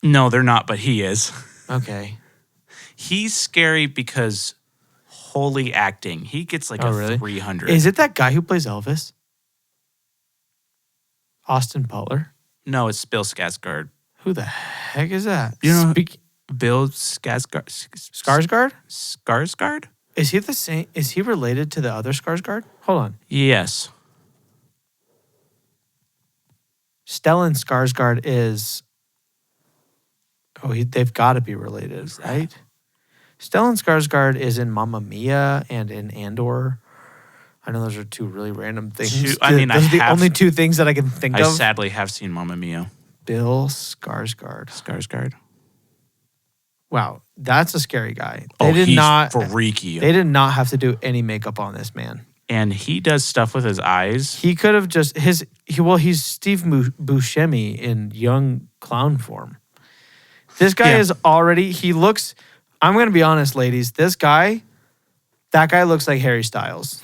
No, they're not, but he is. Okay. He's scary because holy acting. He gets like Oh, a really? 300. Is it that guy who plays Elvis? Austin Butler? No, it's Bill Skarsgård. Who the heck is that? You know- Bill Skarsgård. Skarsgård? Skarsgård? Is he the same? Is he related to the other Skarsgård? Hold on. Yes. Stellan Skarsgård is. Oh, they've got to be related, right? Stellan Skarsgård is in Mamma Mia and in Andor. I know those are two really random things. Those are the only two things that I can think I of. sadly have seen Mamma Mia. Bill Skarsgård. Skarsgård. Wow, that's a scary guy. He's freaky. They did not have to do any makeup on this man. And he does stuff with his eyes. He could have just he's Steve Buscemi in young clown form. This guy is already. He looks. I'm going to be honest, ladies. That guy looks like Harry Styles.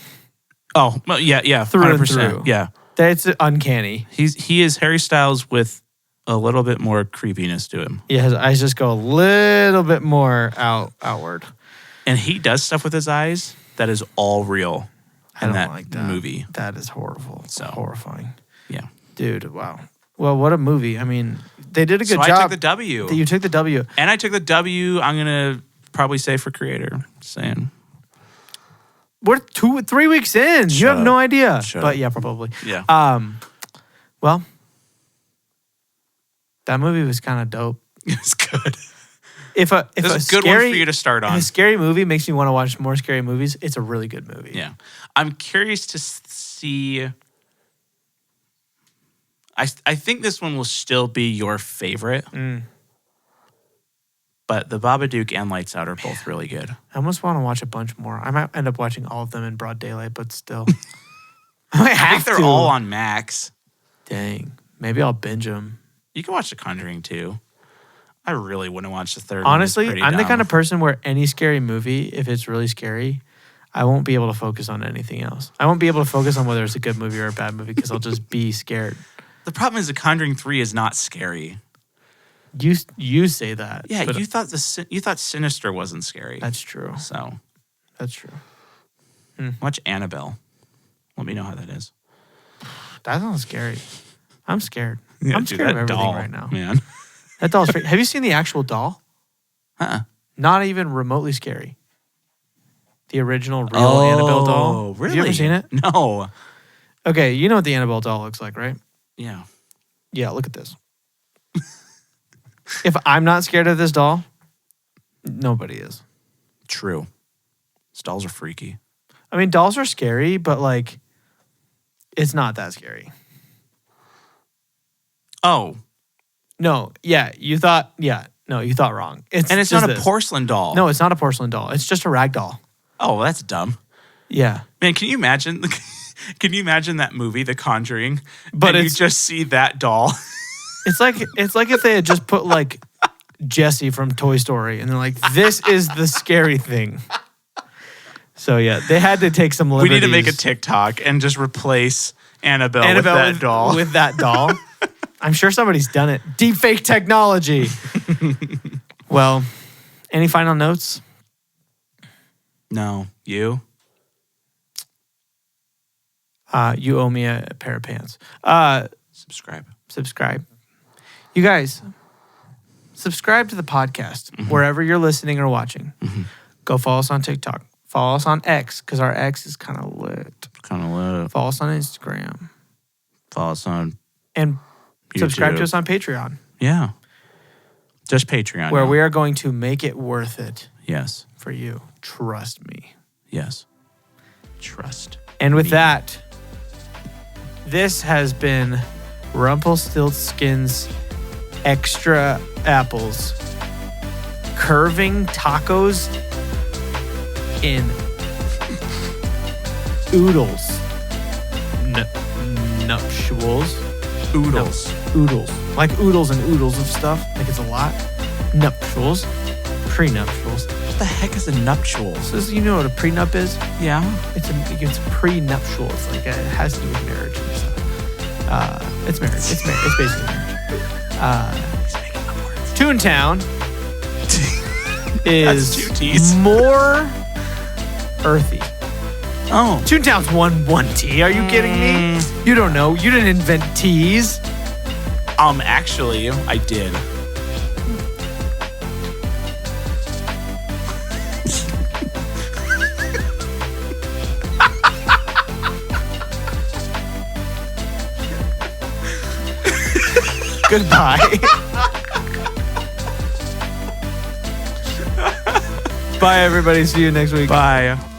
Oh, well, yeah, through 100%. and through. Yeah, that's uncanny. He is Harry Styles with a little bit more creepiness to him. Yeah, his eyes just go a little bit more outward. And he does stuff with his eyes that is all real. I don't like that movie. That is horrible. So horrifying. Yeah, dude. Wow. Well, what a movie. I mean, they did a good job. I took the W. You took the W. And I took the W. I'm gonna probably say for creator. Just saying. We're 3 weeks in. You have no idea. But yeah, probably. Yeah. Well, that movie was kind of dope. It's good. If a good one for you to start on. If a scary movie makes me want to watch more scary movies, it's a really good movie. Yeah. I'm curious to see. I think this one will still be your favorite. But The Babadook and Lights Out are both really good. I almost want to watch a bunch more. I might end up watching all of them in broad daylight, but still. I think they're all on Max. Dang. Maybe I'll binge them. You can watch The Conjuring too. I really wouldn't watch the third Honestly, one. I'm the kind of person where any scary movie, if it's really scary, I won't be able to focus on anything else. I won't be able to focus on whether it's a good movie or a bad movie because I'll just be scared. The problem is The Conjuring 3 is not scary. You say that. Yeah, you thought Sinister wasn't scary. That's true. So that's true. Watch Annabelle. Let me know how that is. That sounds scary. I'm scared. Yeah, I'm scared of everything doll, right now. Man. That doll's freaky. Have you seen the actual doll? Not even remotely scary. The original real Annabelle doll. Really? Have you ever seen it? No. Okay, you know what the Annabelle doll looks like, right? Yeah. Yeah, look at this. If I'm not scared of this doll, nobody is. True. These dolls are freaky. I mean, dolls are scary, but like, it's not that scary. Oh. No, yeah, you thought wrong. It's not a porcelain doll. No, it's not a porcelain doll. It's just a rag doll. Oh, that's dumb. Yeah. Man, can you imagine? Can you imagine that movie, The Conjuring? But you just see that doll. It's like if they had just put like Jessie from Toy Story, and they're like, "This is the scary thing." So yeah, they had to take some liberties. We need to make a TikTok and just replace Annabelle with that doll. With that doll. I'm sure somebody's done it. Deepfake technology. Well, any final notes? No. You? You owe me a pair of pants. Subscribe. You guys, subscribe to the podcast wherever you're listening or watching. Go follow us on TikTok. Follow us on X because our X is kind of lit. Follow us on Instagram. Follow us on and YouTube. Subscribe to us on Patreon. Yeah. Just Patreon. Where we are going to make it worth it. Yes. For you. Trust me. Yes. Trust. And with that, this has been Rumpelstiltskin's Extra Apples. Curving tacos in oodles. Nuptials. Oodles. Oodles. Like oodles and oodles of stuff. Like it's a lot. Nuptials. Prenuptials. What the heck is a nuptial? So you know what a prenup is? Yeah. It's prenuptial. It's like it has to do with marriage and stuff. It's marriage. It's basically marriage. He's making up words. Toontown is That's 2 T's. more earthy. Oh. Toontown's one T. Are you kidding me? You don't know. You didn't invent T's. Actually, I did. Goodbye. Bye, everybody. See you next week. Bye.